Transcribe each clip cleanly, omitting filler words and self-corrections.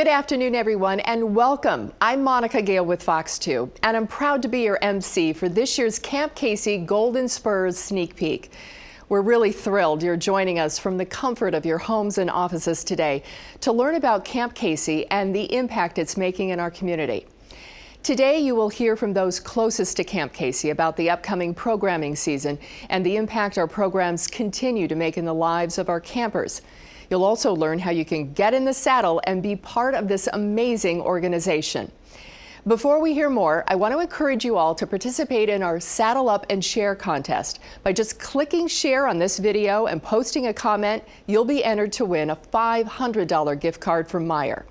Good afternoon, everyone, and welcome. I'm Monica Gayle with Fox 2, and I'm proud to be your MC for this year's Camp Casey Golden Spurs Sneak Peek. We're really thrilled you're joining us from the comfort of your homes and offices today to learn about Camp Casey and the impact it's making in our community. Today, you will hear from those closest to Camp Casey about the upcoming programming season and the impact our programs continue to make in the lives of our campers. You'll also learn how you can get in the saddle and be part of this amazing organization. Before we hear more, I want to encourage you all to participate in our Saddle Up and Share contest. By just clicking share on this video and posting a comment, you'll be entered to win a $500 gift card from Meijer.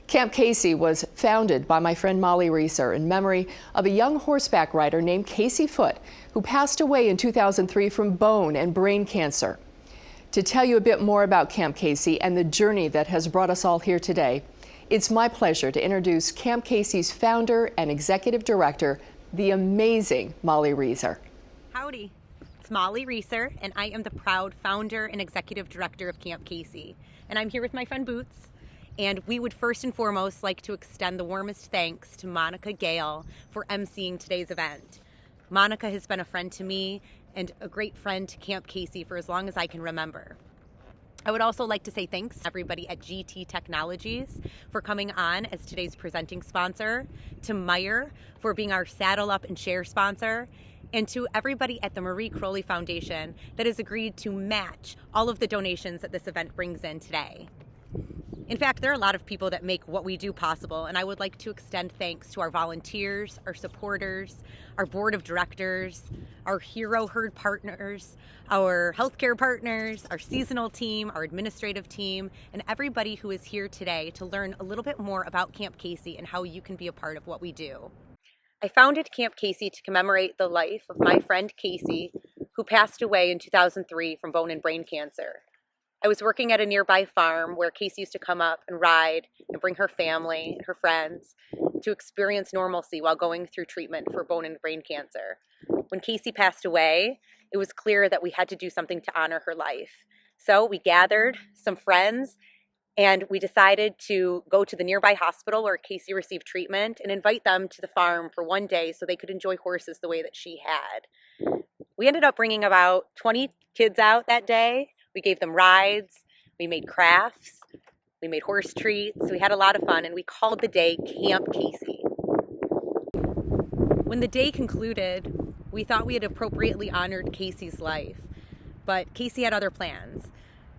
Camp Casey was founded by my friend Molly Reeser in memory of a young horseback rider named Casey Foote, who passed away in 2003 from bone and brain cancer. To tell you a bit more about Camp Casey and the journey that has brought us all here today, it's my pleasure to introduce Camp Casey's founder and executive director, the amazing Molly Reeser. Howdy, it's Molly Reeser, and I am the proud founder and executive director of Camp Casey. And I'm here with my friend Boots, and we would first and foremost like to extend the warmest thanks to Monica Gayle for emceeing today's event. Monica has been a friend to me and a great friend to Camp Casey for as long as I can remember. I would also like to say thanks to everybody at GT Technologies for coming on as today's presenting sponsor, to Meijer for being our Saddle Up and Share sponsor, and to everybody at the Marie Crowley Foundation that has agreed to match all of the donations that this event brings in today. In fact, there are a lot of people that make what we do possible, and I would like to extend thanks to our volunteers, our supporters, our board of directors, our hero herd partners, our healthcare partners, our seasonal team, our administrative team, and everybody who is here today to learn a little bit more about Camp Casey and how you can be a part of what we do. I founded Camp Casey to commemorate the life of my friend Casey, who passed away in 2003 from bone and brain cancer. I was working at a nearby farm where Casey used to come up and ride and bring her family and her friends to experience normalcy while going through treatment for bone and brain cancer. When Casey passed away, it was clear that we had to do something to honor her life. So we gathered some friends and we decided to go to the nearby hospital where Casey received treatment and invite them to the farm for one day so they could enjoy horses the way that she had. We ended up bringing about 20 kids out that day. We gave them rides, we made crafts, we made horse treats, we had a lot of fun, and we called the day Camp Casey. When the day concluded, we thought we had appropriately honored Casey's life, but Casey had other plans.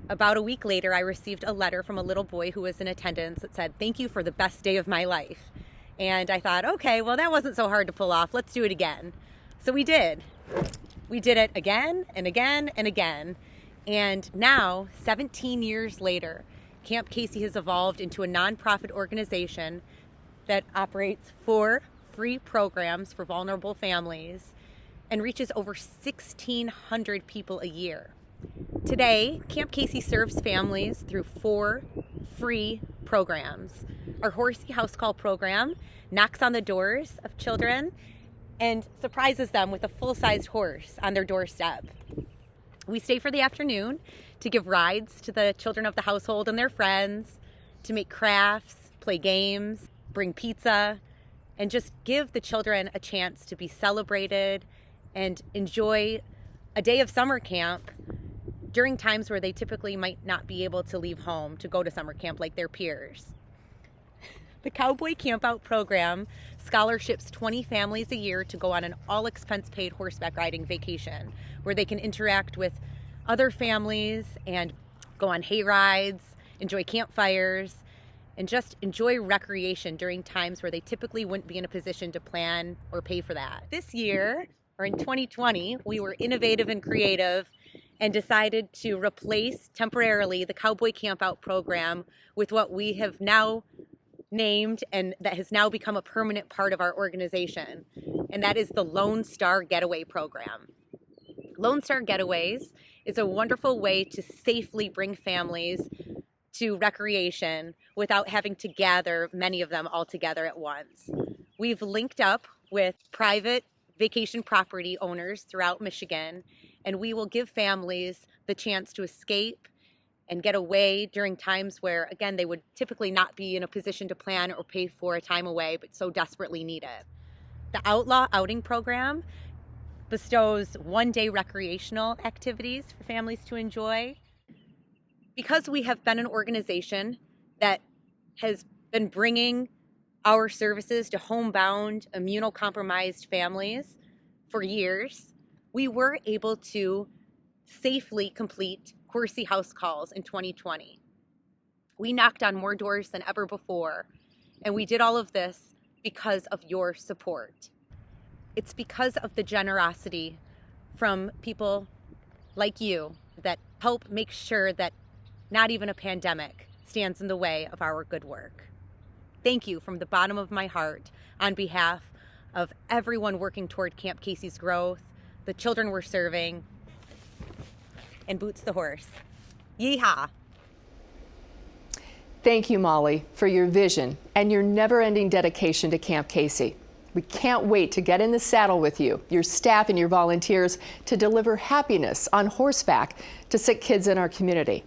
About a week later, I received a letter from a little boy who was in attendance that said, "Thank you for the best day of my life." And I thought, okay, well, that wasn't so hard to pull off. Let's do it again. So we did. We did it again and again and again. And now, 17 years later, Camp Casey has evolved into a nonprofit organization that operates 4 free programs for vulnerable families and reaches over 1,600 people a year. Today, Camp Casey serves families through 4 free programs. Our Horsey House Call program knocks on the doors of children and surprises them with a full-sized horse on their doorstep. We stay for the afternoon to give rides to the children of the household and their friends, to make crafts, play games, bring pizza, and just give the children a chance to be celebrated and enjoy a day of summer camp during times where they typically might not be able to leave home to go to summer camp like their peers. The Cowboy Campout program scholarships 20 families a year to go on an all-expense-paid horseback riding vacation where they can interact with other families and go on hay rides, enjoy campfires, and just enjoy recreation during times where they typically wouldn't be in a position to plan or pay for that. This year, or in 2020, we were innovative and creative and decided to replace temporarily the Cowboy Campout program with what we have now named and that has now become a permanent part of our organization, and that is the Lone Star Getaway program. Lone Star Getaways is a wonderful way to safely bring families to recreation without having to gather many of them all together at once. We've linked up with private vacation property owners throughout Michigan, and we will give families the chance to escape and get away during times where, again, they would typically not be in a position to plan or pay for a time away, but so desperately need it. The Outlaw Outing Program bestows one-day recreational activities for families to enjoy. Because we have been an organization that has been bringing our services to homebound, immunocompromised families for years, we were able to safely complete Horsey House Calls in 2020. We knocked on more doors than ever before, and we did all of this because of your support. It's because of the generosity from people like you that help make sure that not even a pandemic stands in the way of our good work. Thank you from the bottom of my heart on behalf of everyone working toward Camp Casey's growth, the children we're serving, and Boots the horse. Yeehaw! Thank you, Molly, for your vision and your never-ending dedication to Camp Casey. We can't wait to get in the saddle with you, your staff and your volunteers to deliver happiness on horseback to sick kids in our community.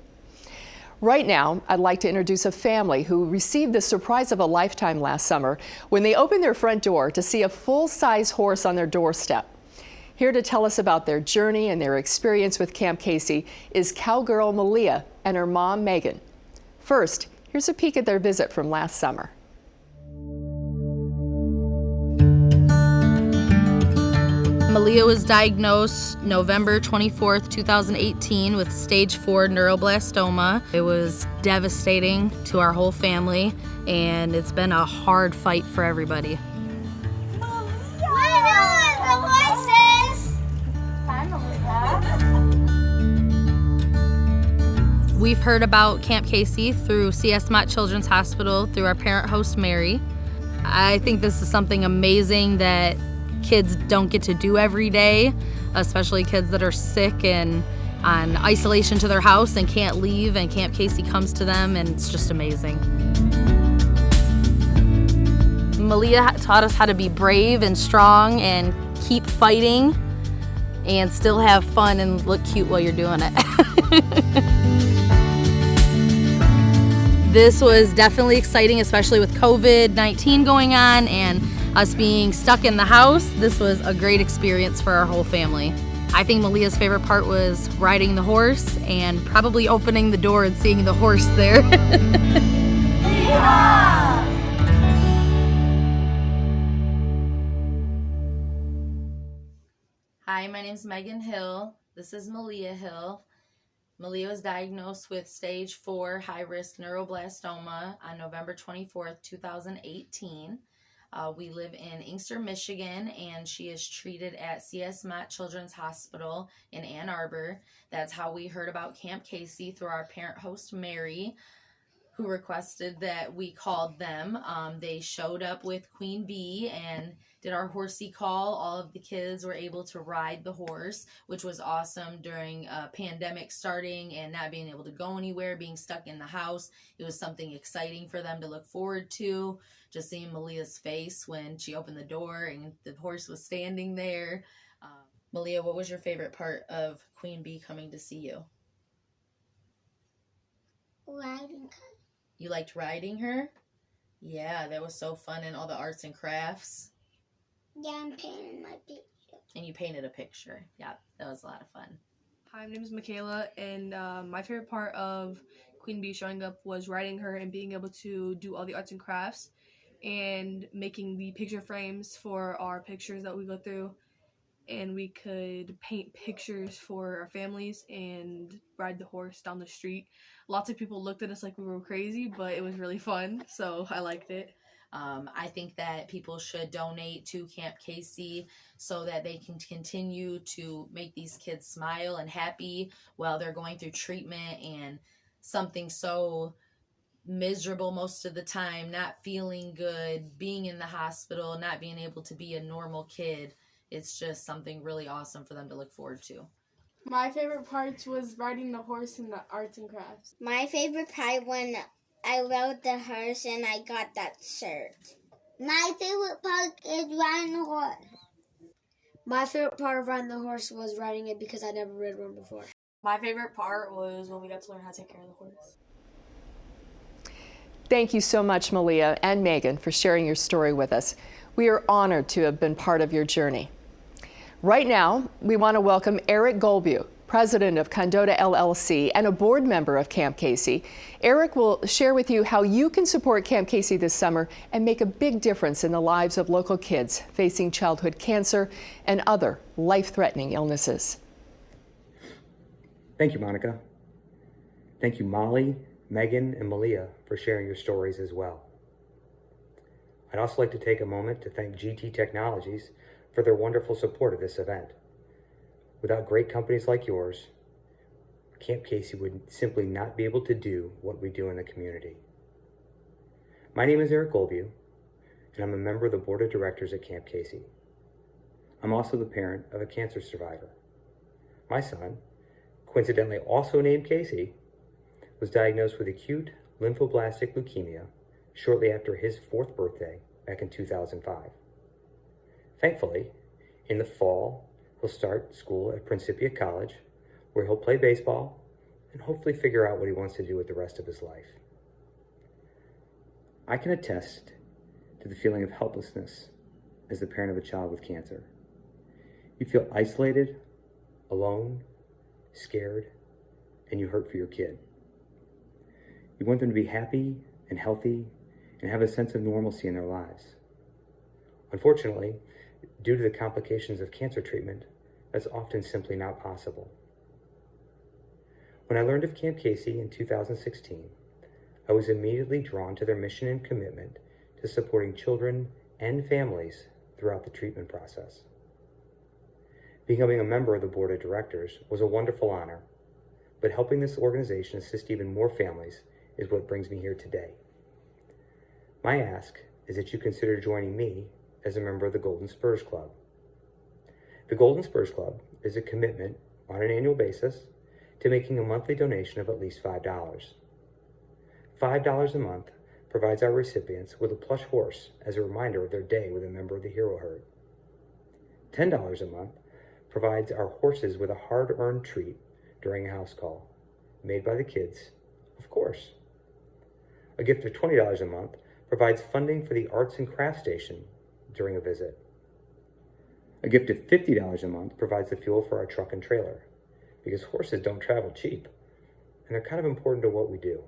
Right now, I'd like to introduce a family who received the surprise of a lifetime last summer when they opened their front door to see a full-size horse on their doorstep. Here to tell us about their journey and their experience with Camp Casey is cowgirl Malia and her mom, Megan. First, here's a peek at their visit from last summer. Malia was diagnosed November 24th, 2018 with stage 4 neuroblastoma. It was devastating to our whole family, and it's been a hard fight for everybody. We've heard about Camp Casey through CS Mott Children's Hospital through our parent host, Mary. I think this is something amazing that kids don't get to do every day, especially kids that are sick and on isolation to their house and can't leave, and Camp Casey comes to them, and it's just amazing. Malia taught us how to be brave and strong and keep fighting and still have fun and look cute while you're doing it. This was definitely exciting, especially with COVID-19 going on and us being stuck in the house. This was a great experience for our whole family. I think Malia's favorite part was riding the horse and probably opening the door and seeing the horse there. Hi, my name's Megan Hill. This is Malia Hill. Malia was diagnosed with stage 4 high-risk neuroblastoma on November 24th, 2018. We live in Inkster, Michigan, and she is treated at CS Mott Children's Hospital in Ann Arbor. That's how we heard about Camp Casey, through our parent host, Mary, who requested that we called them. They showed up with Queen Bee and did our horsey call. All of the kids were able to ride the horse, which was awesome during a pandemic starting and not being able to go anywhere, being stuck in the house. It was something exciting for them to look forward to. Just seeing Malia's face when she opened the door and the horse was standing there. Malia, what was your favorite part of Queen Bee coming to see you? Riding her. You liked riding her? Yeah, that was so fun, and all the arts and crafts. Yeah, I'm painting my picture. And you painted a picture. Yeah, that was a lot of fun. Hi, my name is Michaela, and my favorite part of Queen Bee showing up was riding her and being able to do all the arts and crafts and making the picture frames for our pictures that we go through. And we could paint pictures for our families and ride the horse down the street. Lots of people looked at us like we were crazy, but it was really fun, so I liked it. I think that people should donate to Camp Casey so that they can continue to make these kids smile and happy while they're going through treatment and something so miserable most of the time, not feeling good, being in the hospital, not being able to be a normal kid. It's just something really awesome for them to look forward to. My favorite parts was riding the horse and the arts and crafts. My favorite part when I rode the horse and I got that shirt. My favorite part is riding the horse. My favorite part of riding the horse was riding it because I never ridden one before. My favorite part was when we got to learn how to take care of the horse. Thank you so much, Malia and Megan, for sharing your story with us. We are honored to have been part of your journey. Right now, we want to welcome Erik Golbiw, president of Condota LLC and a board member of Camp Casey. Erik will share with you how you can support Camp Casey this summer and make a big difference in the lives of local kids facing childhood cancer and other life-threatening illnesses. Thank you, Monica. Thank you, Molly, Megan, and Malia for sharing your stories as well. I'd also like to take a moment to thank GT Technologies for their wonderful support of this event. Without great companies like yours, Camp Casey would simply not be able to do what we do in the community. My name is Erik Golbiw, and I'm a member of the board of directors at Camp Casey. I'm also the parent of a cancer survivor. My son, coincidentally also named Casey, was diagnosed with acute lymphoblastic leukemia shortly after his 4th birthday back in 2005. Thankfully, in the fall, he'll start school at Principia College, where he'll play baseball and hopefully figure out what he wants to do with the rest of his life. I can attest to the feeling of helplessness as the parent of a child with cancer. You feel isolated, alone, scared, and you hurt for your kid. You want them to be happy and healthy and have a sense of normalcy in their lives. Unfortunately, due to the complications of cancer treatment, that's often simply not possible. When I learned of Camp Casey in 2016, I was immediately drawn to their mission and commitment to supporting children and families throughout the treatment process. Becoming a member of the board of directors was a wonderful honor, but helping this organization assist even more families is what brings me here today. My ask is that you consider joining me as a member of the Golden Spurs Club. The Golden Spurs Club is a commitment on an annual basis to making a monthly donation of at least $5. $5 a month provides our recipients with a plush horse as a reminder of their day with a member of the hero herd. $10 a month provides our horses with a hard-earned treat during a house call, made by the kids, of course. A gift of $20 a month provides funding for the Arts and Crafts Station during a visit. A gift of $50 a month provides the fuel for our truck and trailer, because horses don't travel cheap, and they're kind of important to what we do.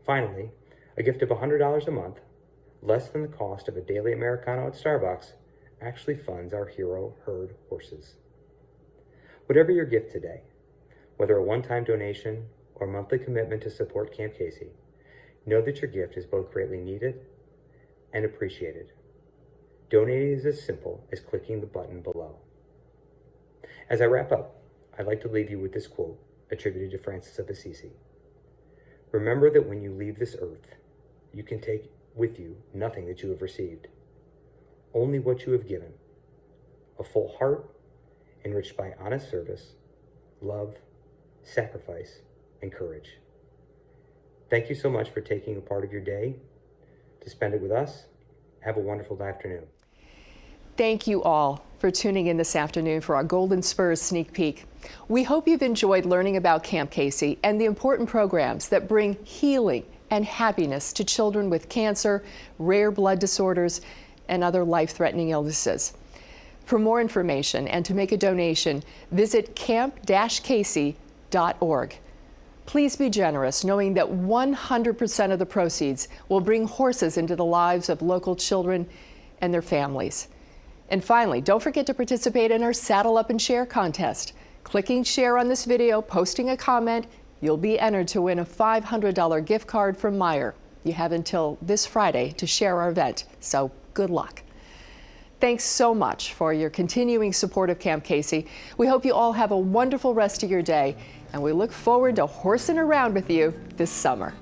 Finally, a gift of $100 a month, less than the cost of a daily Americano at Starbucks, actually funds our hero herd horses. Whatever your gift today, whether a one-time donation or monthly commitment to support Camp Casey, know that your gift is both greatly needed and appreciated. Donating is as simple as clicking the button below. As I wrap up, I'd like to leave you with this quote attributed to Francis of Assisi. Remember that when you leave this earth, you can take with you nothing that you have received, only what you have given, a full heart enriched by honest service, love, sacrifice, and courage. Thank you so much for taking a part of your day to spend it with us. Have a wonderful afternoon. Thank you all for tuning in this afternoon for our Golden Spurs Sneak Peek. We hope you've enjoyed learning about Camp Casey and the important programs that bring healing and happiness to children with cancer, rare blood disorders, and other life-threatening illnesses. For more information and to make a donation, visit camp-casey.org. Please be generous, knowing that 100% of the proceeds will bring horses into the lives of local children and their families. And finally, don't forget to participate in our Saddle Up and Share contest. Clicking share on this video, posting a comment, you'll be entered to win a $500 gift card from Meijer. You have until this Friday to share our event, so good luck. Thanks so much for your continuing support of Camp Casey. We hope you all have a wonderful rest of your day, and we look forward to horsing around with you this summer.